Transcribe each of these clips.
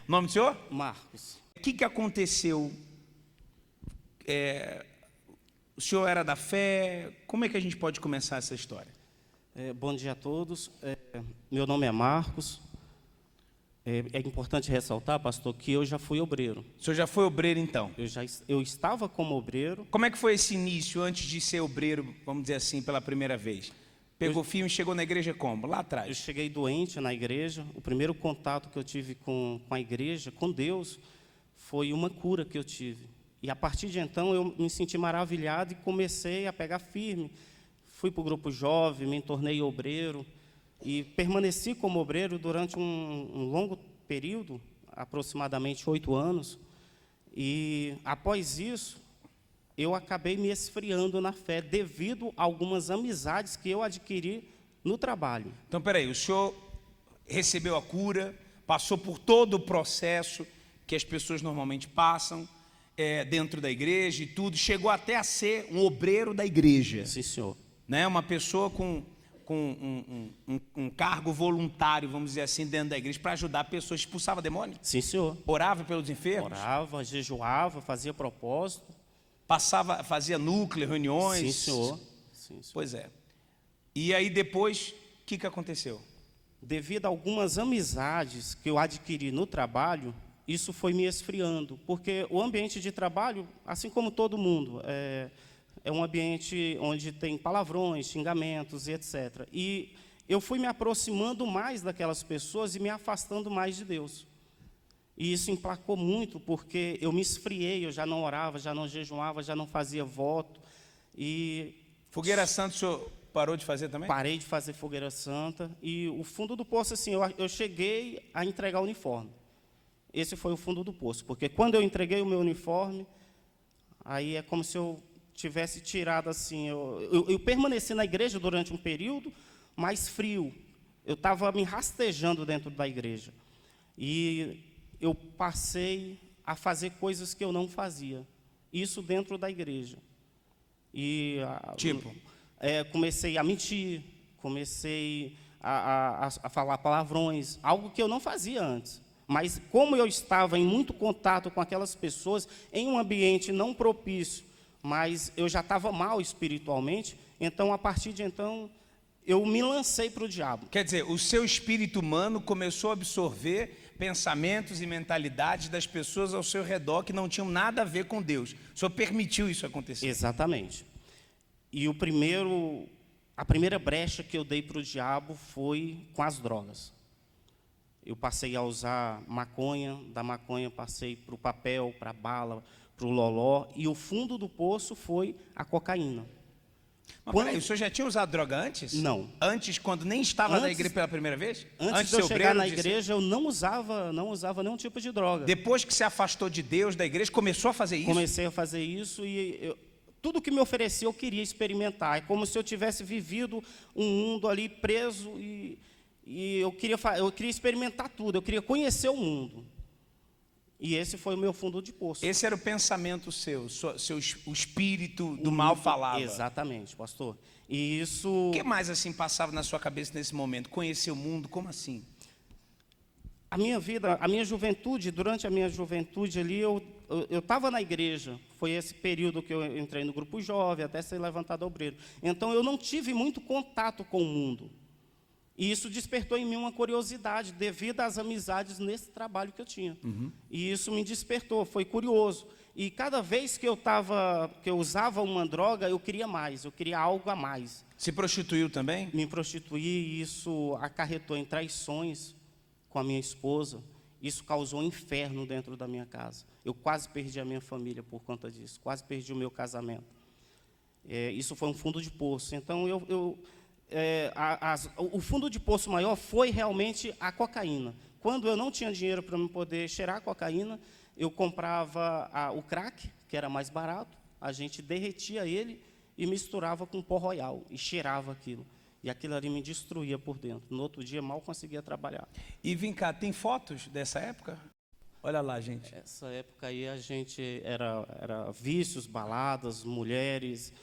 O nome do senhor? Marcos. O que aconteceu? O senhor era da fé? Como é que a gente pode começar essa história? Bom dia a todos. Meu nome é Marcos. É importante ressaltar, pastor, que eu já fui obreiro. O senhor já foi obreiro, então? Eu estava como obreiro. Como é que foi esse início, antes de ser obreiro, vamos dizer assim, pela primeira vez? Pegou firme e chegou na igreja como? Lá atrás? Eu cheguei doente na igreja. O primeiro contato que eu tive com a igreja, com Deus, foi uma cura que eu tive. E a partir de então eu me senti maravilhado e comecei a pegar firme. Fui para o grupo jovem, me tornei obreiro e permaneci como obreiro durante um longo período, aproximadamente 8 anos. E após isso, eu acabei me esfriando na fé devido a algumas amizades que eu adquiri no trabalho. Então, peraí, o senhor recebeu a cura, passou por todo o processo que as pessoas normalmente passam, dentro da igreja e tudo, chegou até a ser um obreiro da igreja. Sim, senhor. Né? Uma pessoa com um cargo voluntário, vamos dizer assim, dentro da igreja, para ajudar pessoas. Expulsava demônio? Sim, senhor. Orava pelos enfermos? Orava, jejuava, fazia propósito. Fazia núcleo, reuniões? Sim, senhor. Sim, senhor. Pois é. E aí depois, o que aconteceu? Devido a algumas amizades que eu adquiri no trabalho, isso foi me esfriando, porque o ambiente de trabalho, assim como todo mundo, é um ambiente onde tem palavrões, xingamentos e etc. E eu fui me aproximando mais daquelas pessoas e me afastando mais de Deus. E isso emplacou muito, porque eu me esfriei, eu já não orava, já não jejuava, já não fazia voto. Fogueira Santa o senhor parou de fazer também? Parei de fazer fogueira santa. E o fundo do poço, assim, eu cheguei a entregar o uniforme. Esse foi o fundo do poço, porque quando eu entreguei o meu uniforme, aí é como se eu tivesse tirado assim, eu permaneci na igreja durante um período, mais frio. Eu estava me rastejando dentro da igreja. E eu passei a fazer coisas que eu não fazia. Isso dentro da igreja. Tipo? Comecei a mentir, comecei a falar palavrões, algo que eu não fazia antes. Mas como eu estava em muito contato com aquelas pessoas, em um ambiente não propício, mas eu já estava mal espiritualmente, então, a partir de então, eu me lancei para o diabo. Quer dizer, o seu espírito humano começou a absorver pensamentos e mentalidades das pessoas ao seu redor que não tinham nada a ver com Deus. O senhor permitiu isso acontecer? Exatamente. E a primeira brecha que eu dei para o diabo foi com as drogas. Eu passei a usar maconha, da maconha passei para o papel, para a bala, para o loló, e o fundo do poço foi a cocaína. Mas peraí, o senhor já tinha usado droga antes? Não. Antes, quando nem estava na igreja pela primeira vez? Antes de eu chegar na igreja, eu não usava nenhum tipo de droga. Depois que se afastou de Deus, da igreja, começou a fazer isso? Comecei a fazer isso e tudo que me oferecia eu queria experimentar. É como se eu tivesse vivido um mundo ali preso e eu queria experimentar tudo, eu queria conhecer o mundo. E esse foi o meu fundo de poço. Esse era o pensamento seu, o espírito do mal falava. Exatamente, pastor. E isso... O que mais assim passava na sua cabeça nesse momento? Conhecer o mundo, como assim? A minha vida, a minha juventude, durante a minha juventude ali, eu estava na igreja. Foi esse período que eu entrei no grupo jovem, até ser levantado obreiro. Então, eu não tive muito contato com o mundo. E isso despertou em mim uma curiosidade, devido às amizades nesse trabalho que eu tinha. Uhum. E isso me despertou, foi curioso. E cada vez que eu usava uma droga, eu queria mais, eu queria algo a mais. Se prostituiu também? Me prostituí e isso acarretou em traições com a minha esposa. Isso causou um inferno dentro da minha casa. Eu quase perdi a minha família por conta disso, quase perdi o meu casamento. Isso foi um fundo de poço. Então, o fundo de poço maior foi realmente a cocaína. Quando eu não tinha dinheiro para me poder cheirar a cocaína, eu comprava o crack, que era mais barato, a gente derretia ele e misturava com pó royal e cheirava aquilo. E aquilo ali me destruía por dentro. No outro dia, mal conseguia trabalhar. E vem cá, tem fotos dessa época? Olha lá, gente. Essa época aí a gente era vícios, baladas, mulheres,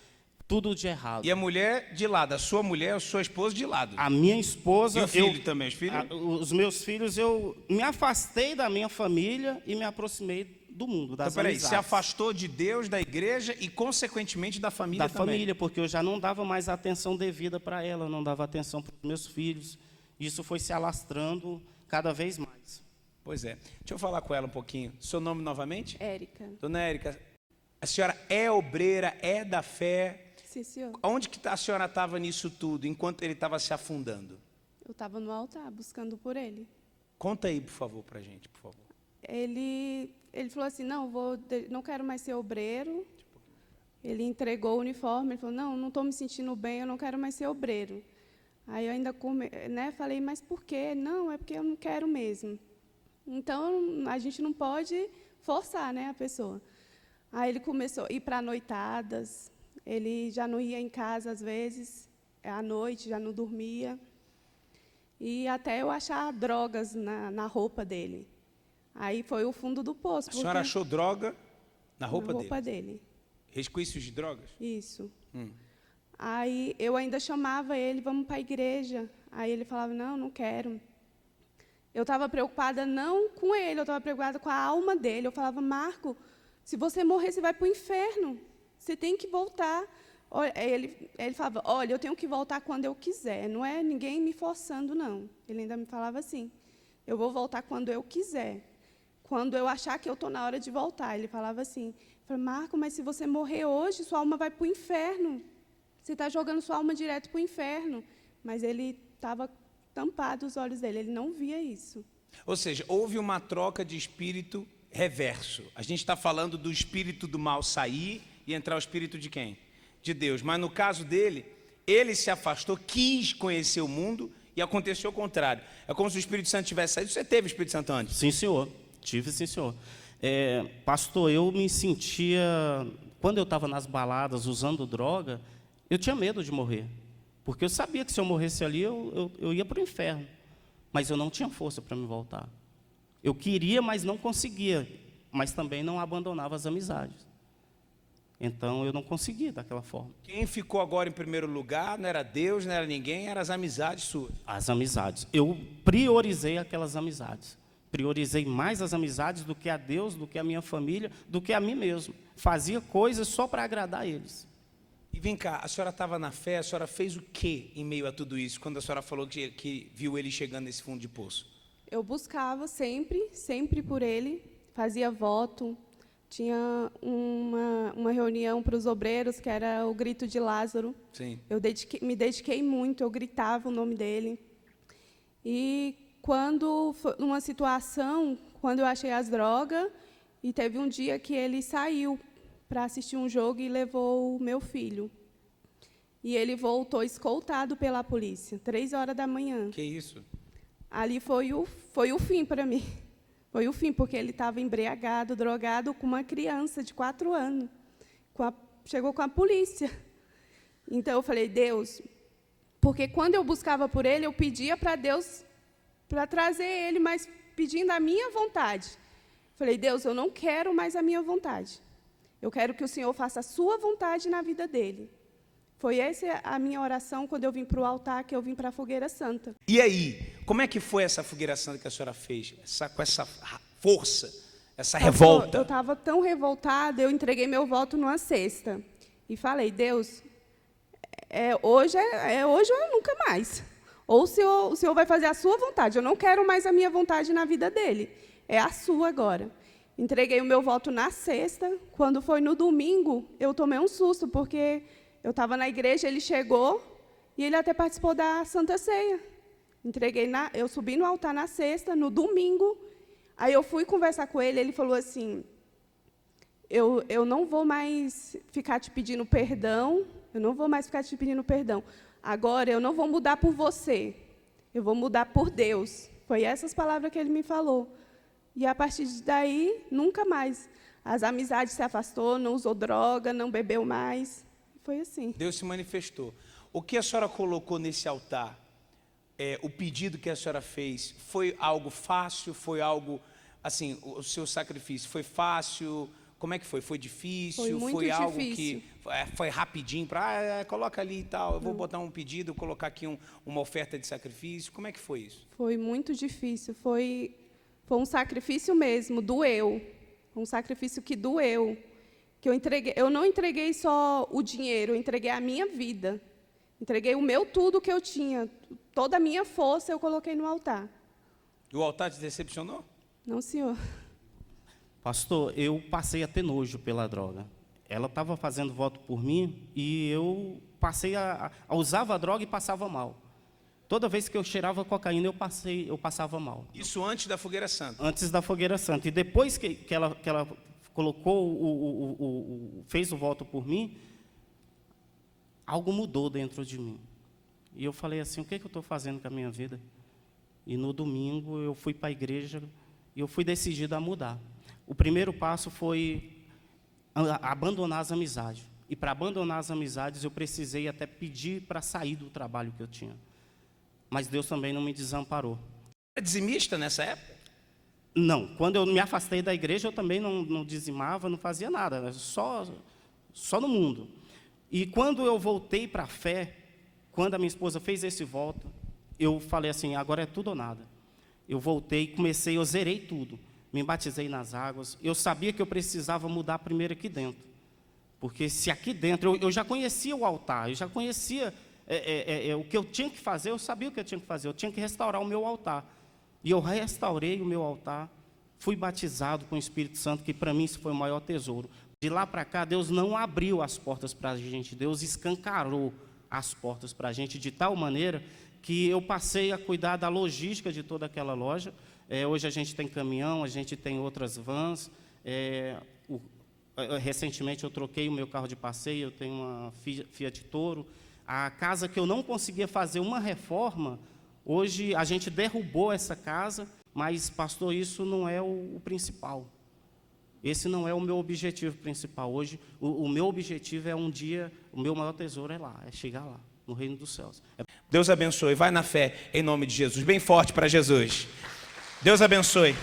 Tudo de errado. E a mulher de lado, a sua mulher, a sua esposa de lado. A minha esposa... E o filho também, os filhos? Os meus filhos, eu me afastei da minha família e me aproximei do mundo, das Então, peraí, amizades. se afastou de Deus, da igreja e, consequentemente, da família também. Da família, porque eu já não dava mais atenção devida para ela, eu não dava atenção para os meus filhos. Isso foi se alastrando cada vez mais. Pois é. Deixa eu falar com ela um pouquinho. Seu nome novamente? Érica. Dona Érica, a senhora é obreira, é da fé. Sim, senhor. Onde que a senhora estava nisso tudo, enquanto ele estava se afundando? Eu estava no altar, buscando por ele. Conta aí, por favor, para a gente, por favor. Ele falou assim, não quero mais ser obreiro. Ele entregou o uniforme, ele falou, não estou me sentindo bem, eu não quero mais ser obreiro. Aí eu ainda falei, mas por quê? Não, é porque eu não quero mesmo. Então, a gente não pode forçar, né, a pessoa. Aí ele começou a ir para noitadas, ele já não ia em casa, às vezes, à noite, já não dormia. E até eu achar drogas na roupa dele. Aí foi o fundo do poço. A senhora achou droga na roupa dele? Na roupa dele. Resquícios de drogas? Isso. Aí eu ainda chamava ele, vamos para a igreja. Aí ele falava, não quero. Eu estava preocupada não com ele, eu estava preocupada com a alma dele. Eu falava, Marco, se você morrer, você vai para o inferno. Você tem que voltar. Ele falava, olha, eu tenho que voltar quando eu quiser. Não é ninguém me forçando, não. Ele ainda me falava assim, eu vou voltar quando eu quiser. Quando eu achar que eu estou na hora de voltar. Ele falava assim, eu falei, Marco, mas se você morrer hoje, sua alma vai para o inferno. Você está jogando sua alma direto para o inferno. Mas ele estava tampado os olhos dele, ele não via isso. Ou seja, houve uma troca de espírito reverso. A gente está falando do espírito do mal sair e entrar o espírito de quem? De Deus. Mas no caso dele, ele se afastou, quis conhecer o mundo e aconteceu o contrário. É como se o Espírito Santo tivesse saído. Você teve o Espírito Santo antes? Sim, senhor. Tive, sim, senhor. Pastor, eu me sentia... Quando eu estava nas baladas usando droga, eu tinha medo de morrer. Porque eu sabia que se eu morresse ali, eu ia para o inferno. Mas eu não tinha força para me voltar. Eu queria, mas não conseguia. Mas também não abandonava as amizades. Então, eu não conseguia daquela forma. Quem ficou agora em primeiro lugar não era Deus, não era ninguém, eram as amizades suas. As amizades. Eu priorizei aquelas amizades. Priorizei mais as amizades do que a Deus, do que a minha família, do que a mim mesmo. Fazia coisas só para agradar eles. E vem cá, a senhora estava na fé, a senhora fez o quê em meio a tudo isso, quando a senhora falou que viu ele chegando nesse fundo de poço? Eu buscava sempre por ele, fazia voto. Tinha uma reunião para os obreiros, que era o grito de Lázaro. Sim. Eu me dediquei muito, eu gritava o nome dele. E quando, numa situação, quando eu achei as drogas, e teve um dia que ele saiu para assistir um jogo e levou o meu filho. E ele voltou escoltado pela polícia, 3h da manhã. Que isso? Ali foi o fim para mim. Foi o fim, porque ele estava embriagado, drogado, com uma criança de 4 anos. Chegou com a polícia. Então, eu falei, Deus... Porque quando eu buscava por ele, eu pedia para Deus para trazer ele, mas pedindo a minha vontade. Falei, Deus, eu não quero mais a minha vontade. Eu quero que o Senhor faça a sua vontade na vida dele. Foi essa a minha oração quando eu vim para o altar, que eu vim para a fogueira santa. E aí, como é que foi essa fogueira santa que a senhora fez? Com essa força, essa revolta? Eu estava tão revoltada, eu entreguei meu voto numa cesta. E falei, Deus, hoje ou é nunca mais. Ou o senhor vai fazer a sua vontade. Eu não quero mais a minha vontade na vida dele. É a sua agora. Entreguei o meu voto na sexta. Quando foi no domingo, eu tomei um susto, porque eu estava na igreja, ele chegou e ele até participou da Santa Ceia. Eu subi no altar na sexta, no domingo. Aí eu fui conversar com ele, ele falou assim, eu não vou mais ficar te pedindo perdão, Agora, eu não vou mudar por você, eu vou mudar por Deus. Foi essas palavras que ele me falou. E, a partir daí, nunca mais. As amizades se afastou, não usou droga, não bebeu mais. Foi assim. Deus se manifestou. O que a senhora colocou nesse altar, o pedido que a senhora fez, foi algo fácil? Foi algo, assim, o seu sacrifício foi fácil? Como é que foi? Foi difícil? Foi muito algo difícil. que foi rapidinho para coloca ali e tal, eu vou botar um pedido, colocar aqui uma oferta de sacrifício. Como é que foi isso? Foi muito difícil. Foi um sacrifício mesmo, doeu. Um sacrifício que doeu. Que eu não entreguei só o dinheiro, eu entreguei a minha vida. Entreguei o meu tudo que eu tinha. Toda a minha força eu coloquei no altar. E o altar te decepcionou? Não, senhor. Pastor, eu passei a ter nojo pela droga. Ela estava fazendo voto por mim e eu passei a usava a droga e passava mal. Toda vez que eu cheirava cocaína, eu passava mal. Isso antes da Fogueira Santa? Antes da Fogueira Santa. E depois que ela colocou, fez o voto por mim, algo mudou dentro de mim. E eu falei assim, o que eu estou fazendo com a minha vida? E no domingo eu fui para a igreja e eu fui decidido a mudar. O primeiro passo foi abandonar as amizades. E para abandonar as amizades, eu precisei até pedir para sair do trabalho que eu tinha. Mas Deus também não me desamparou. Era dizimista nessa época? Não. Quando eu me afastei da igreja, eu também não dizimava, não fazia nada. Só no mundo. E quando eu voltei para a fé, quando a minha esposa fez esse voto, eu falei assim, agora é tudo ou nada. Eu voltei, eu zerei tudo. Me batizei nas águas. Eu sabia que eu precisava mudar primeiro aqui dentro. Porque se aqui dentro, eu já conhecia o altar, eu já conhecia o que eu tinha que fazer, eu sabia o que eu tinha que fazer, eu tinha que restaurar o meu altar. E eu restaurei o meu altar, fui batizado com o Espírito Santo, que para mim isso foi o maior tesouro. De lá para cá, Deus não abriu as portas para a gente, Deus escancarou as portas para a gente de tal maneira que eu passei a cuidar da logística de toda aquela loja. Hoje a gente tem caminhão, a gente tem outras vans. Recentemente eu troquei o meu carro de passeio, eu tenho uma Fiat Toro. A casa que eu não conseguia fazer uma reforma, hoje a gente derrubou essa casa, mas, pastor, isso não é o principal. Esse não é o meu objetivo principal. Hoje, o meu objetivo é um dia, o meu maior tesouro é lá, é chegar lá, no reino dos céus. Deus abençoe, vai na fé, em nome de Jesus. Bem forte para Jesus. Deus abençoe.